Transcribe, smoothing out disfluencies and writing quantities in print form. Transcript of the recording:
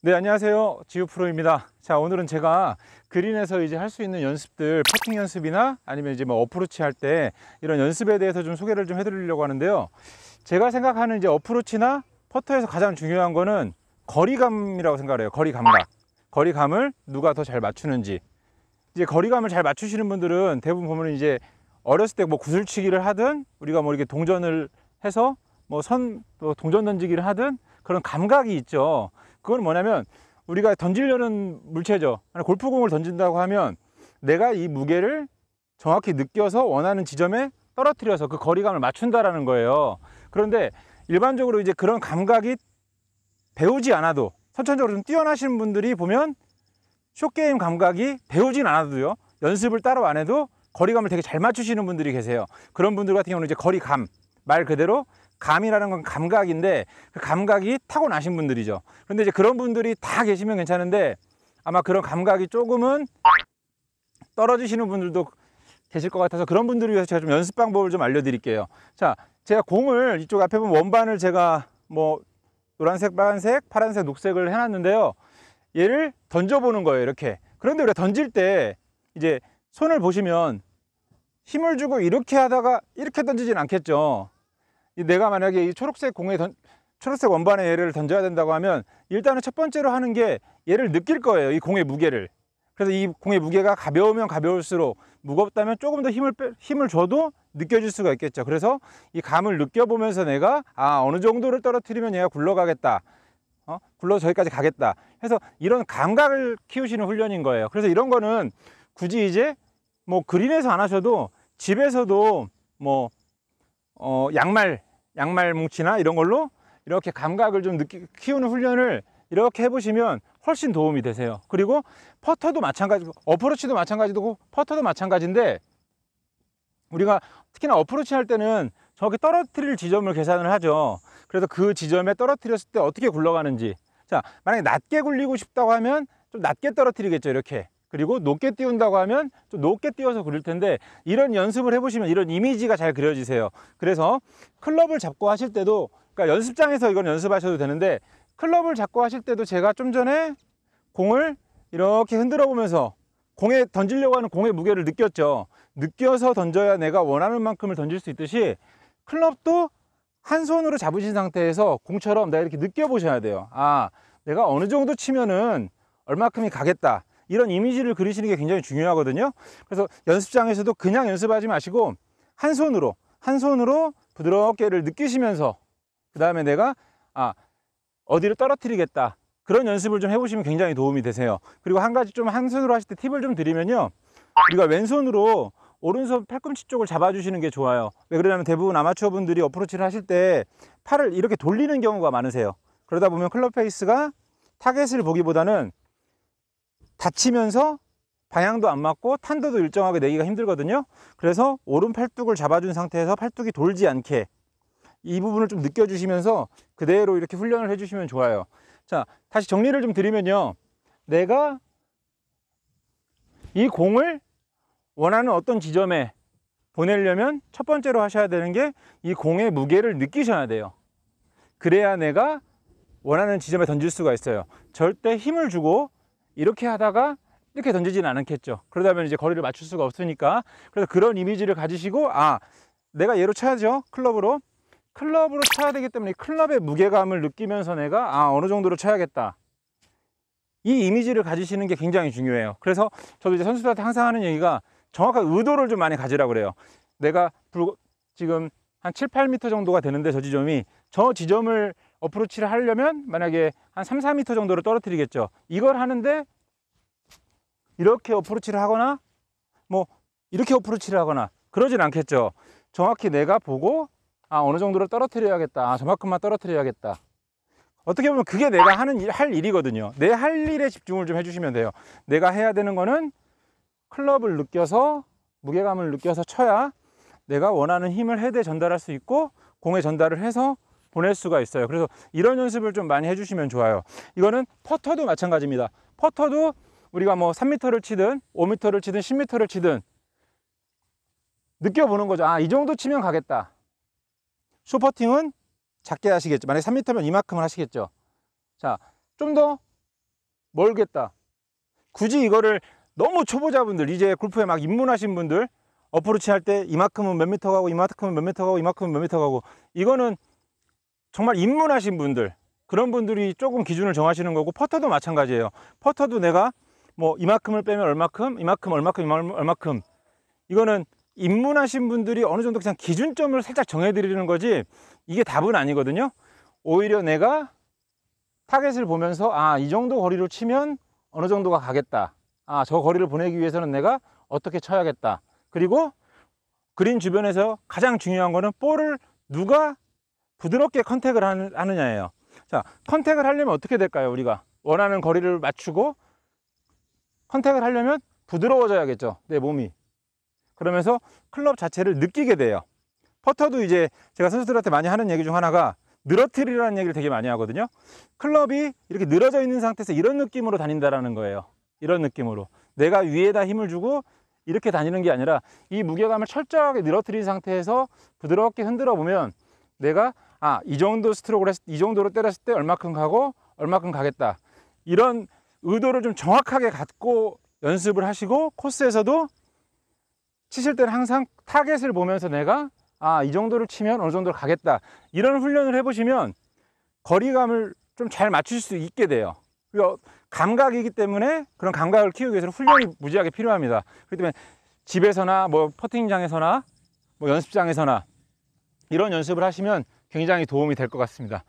네, 안녕하세요. 지우 프로입니다. 자, 오늘은 제가 그린에서 이제 할 수 있는 연습들, 퍼팅 연습이나 아니면 이제 뭐 어프로치 할 때 이런 연습에 대해서 좀 소개를 좀 해드리려고 하는데요. 제가 생각하는 이제 어프로치나 퍼터에서 가장 중요한 거는 거리감이라고 생각을 해요. 거리 감각. 거리감을 누가 더 잘 맞추는지. 이제 거리감을 잘 맞추시는 분들은 대부분 보면 이제 어렸을 때 뭐 구슬치기를 하든 우리가 뭐 이렇게 동전을 해서 뭐 동전 던지기를 하든 그런 감각이 있죠. 그건 뭐냐면 우리가 던지려는 물체죠. 골프공을 던진다고 하면 내가 이 무게를 정확히 느껴서 원하는 지점에 떨어뜨려서 그 거리감을 맞춘다라는 거예요. 그런데 일반적으로 이제 그런 감각이 배우지 않아도 선천적으로 좀 뛰어나신 분들이 보면 숏게임 감각이 배우진 않아도요, 연습을 따로 안 해도 거리감을 되게 잘 맞추시는 분들이 계세요. 그런 분들 같은 경우는 이제 거리감, 말 그대로 감이라는 건 감각인데 그 감각이 타고나신 분들이죠. 그런데 이제 그런 분들이 다 계시면 괜찮은데 아마 그런 감각이 조금은 떨어지시는 분들도 계실 것 같아서 그런 분들을 위해서 제가 좀 연습 방법을 좀 알려드릴게요. 자, 제가 공을 이쪽 앞에 보면 원반을 제가 뭐 노란색, 빨간색, 파란색, 녹색을 해놨는데요. 얘를 던져보는 거예요, 이렇게. 그런데 우리가 던질 때 이제 손을 보시면 힘을 주고 이렇게 하다가 이렇게 던지진 않겠죠. 내가 만약에 이 초록색 초록색 원반에 얘를 던져야 된다고 하면 일단은 첫 번째로 하는 게 얘를 느낄 거예요, 이 공의 무게를. 그래서 이 공의 무게가 가벼우면 가벼울수록, 무겁다면 조금 더 힘을 줘도 느껴질 수가 있겠죠. 그래서 이 감을 느껴보면서 내가 어느 정도를 떨어뜨리면 얘가 굴러가겠다, 굴러서 저기까지 가겠다 해서 이런 감각을 키우시는 훈련인 거예요. 그래서 이런 거는 굳이 이제 뭐 그린에서 안 하셔도 집에서도 뭐 양말 뭉치나 이런 걸로 이렇게 감각을 좀 키우는 훈련을 이렇게 해보시면 훨씬 도움이 되세요. 그리고 퍼터도 마찬가지고 어프로치도 마찬가지고 퍼터도 마찬가지인데, 우리가 특히나 어프로치 할 때는 저렇게 떨어뜨릴 지점을 계산을 하죠. 그래서 그 지점에 떨어뜨렸을 때 어떻게 굴러가는지. 자, 만약에 낮게 굴리고 싶다고 하면 좀 낮게 떨어뜨리겠죠, 이렇게. 그리고 높게 띄운다고 하면 좀 높게 띄워서 그릴 텐데, 이런 연습을 해보시면 이런 이미지가 잘 그려지세요. 그래서 클럽을 잡고 하실 때도, 그러니까 연습장에서 이건 연습하셔도 되는데, 클럽을 잡고 하실 때도 제가 좀 전에 공을 이렇게 흔들어 보면서 공에 던지려고 하는 공의 무게를 느꼈죠. 느껴서 던져야 내가 원하는 만큼을 던질 수 있듯이 클럽도 한 손으로 잡으신 상태에서 공처럼 내가 이렇게 느껴보셔야 돼요. 내가 어느 정도 치면은 얼마큼이 가겠다, 이런 이미지를 그리시는 게 굉장히 중요하거든요. 그래서 연습장에서도 그냥 연습하지 마시고 한 손으로 부드럽게를 느끼시면서 그 다음에 내가 어디를 떨어뜨리겠다, 그런 연습을 좀 해보시면 굉장히 도움이 되세요. 그리고 한 가지 좀 한 손으로 하실 때 팁을 좀 드리면요, 우리가 왼손으로 오른손 팔꿈치 쪽을 잡아주시는 게 좋아요. 왜 그러냐면 대부분 아마추어 분들이 어프로치를 하실 때 팔을 이렇게 돌리는 경우가 많으세요. 그러다 보면 클럽 페이스가 타겟을 보기보다는 다치면서 방향도 안 맞고 탄도도 일정하게 내기가 힘들거든요. 그래서 오른 팔뚝을 잡아준 상태에서 팔뚝이 돌지 않게 이 부분을 좀 느껴주시면서 그대로 이렇게 훈련을 해주시면 좋아요. 자, 다시 정리를 좀 드리면요, 내가 이 공을 원하는 어떤 지점에 보내려면 첫 번째로 하셔야 되는 게 이 공의 무게를 느끼셔야 돼요. 그래야 내가 원하는 지점에 던질 수가 있어요. 절대 힘을 주고 이렇게 하다가 이렇게 던지지는 않겠죠. 그러다 보면 이제 거리를 맞출 수가 없으니까. 그래서 그런 이미지를 가지시고 내가 얘로 쳐야죠. 클럽으로 쳐야 되기 때문에 클럽의 무게감을 느끼면서 내가 어느 정도로 쳐야겠다, 이 이미지를 가지시는 게 굉장히 중요해요. 그래서 저도 이제 선수들한테 항상 하는 얘기가 정확한 의도를 좀 많이 가지라고 그래요. 내가 지금 한 7, 8m 정도가 되는데 저 지점을 어프로치를 하려면 만약에 한 3, 4m 정도를 떨어뜨리겠죠. 이걸 하는데 이렇게 어프로치를 하거나 뭐 이렇게 어프로치를 하거나 그러진 않겠죠. 정확히 내가 보고 어느 정도를 떨어뜨려야겠다, 저만큼만 떨어뜨려야겠다. 어떻게 보면 그게 내가 할 일이거든요. 내 할 일에 집중을 좀 해주시면 돼요. 내가 해야 되는 거는 클럽을 느껴서 무게감을 느껴서 쳐야 내가 원하는 힘을 헤드에 전달할 수 있고 공에 전달을 해서 보낼 수가 있어요. 그래서 이런 연습을 좀 많이 해주시면 좋아요. 이거는 퍼터도 마찬가지입니다. 퍼터도 우리가 뭐 3m를 치든 5m를 치든 10m를 치든 느껴보는 거죠. 이 정도 치면 가겠다. 숏퍼팅은 작게 하시겠죠. 만약에 3m면 이만큼을 하시겠죠. 자, 좀 더 멀겠다. 굳이 이거를 너무 초보자분들, 이제 골프에 막 입문하신 분들, 어프로치 할 때 이만큼은 몇 미터 가고 이만큼은 몇 미터 가고 이만큼은 몇 미터 가고, 이거는 정말 입문하신 분들, 그런 분들이 조금 기준을 정하시는 거고, 퍼터도 마찬가지예요. 퍼터도 내가 뭐 이만큼을 빼면 얼마큼, 이만큼 얼마큼 얼마큼, 이거는 입문하신 분들이 어느 정도 그냥 기준점을 살짝 정해드리는 거지, 이게 답은 아니거든요. 오히려 내가 타겟을 보면서 이 정도 거리로 치면 어느 정도가 가겠다, 저 거리를 보내기 위해서는 내가 어떻게 쳐야겠다, 그리고 그린 주변에서 가장 중요한 거는 볼을 누가 부드럽게 컨택을 하느냐예요. 자, 컨택을 하려면 어떻게 될까요? 우리가 원하는 거리를 맞추고 컨택을 하려면 부드러워져야겠죠, 내 몸이. 그러면서 클럽 자체를 느끼게 돼요. 퍼터도 이제 제가 선수들한테 많이 하는 얘기 중 하나가 늘어뜨리라는 얘기를 되게 많이 하거든요. 클럽이 이렇게 늘어져 있는 상태에서 이런 느낌으로 다닌다라는 거예요. 이런 느낌으로 내가 위에다 힘을 주고 이렇게 다니는 게 아니라 이 무게감을 철저하게 늘어뜨린 상태에서 부드럽게 흔들어 보면 내가 이 정도 스트로크를 이 정도로 때렸을 때 얼마큼 가고 얼마큼 가겠다, 이런 의도를 좀 정확하게 갖고 연습을 하시고, 코스에서도 치실 때는 항상 타겟을 보면서 내가 이 정도를 치면 어느 정도로 가겠다, 이런 훈련을 해보시면 거리감을 좀 잘 맞추실 수 있게 돼요. 그리고 감각이기 때문에 그런 감각을 키우기 위해서는 훈련이 무지하게 필요합니다. 그렇기 때문에 집에서나 뭐 퍼팅장에서나 뭐 연습장에서나 이런 연습을 하시면 굉장히 도움이 될 것 같습니다.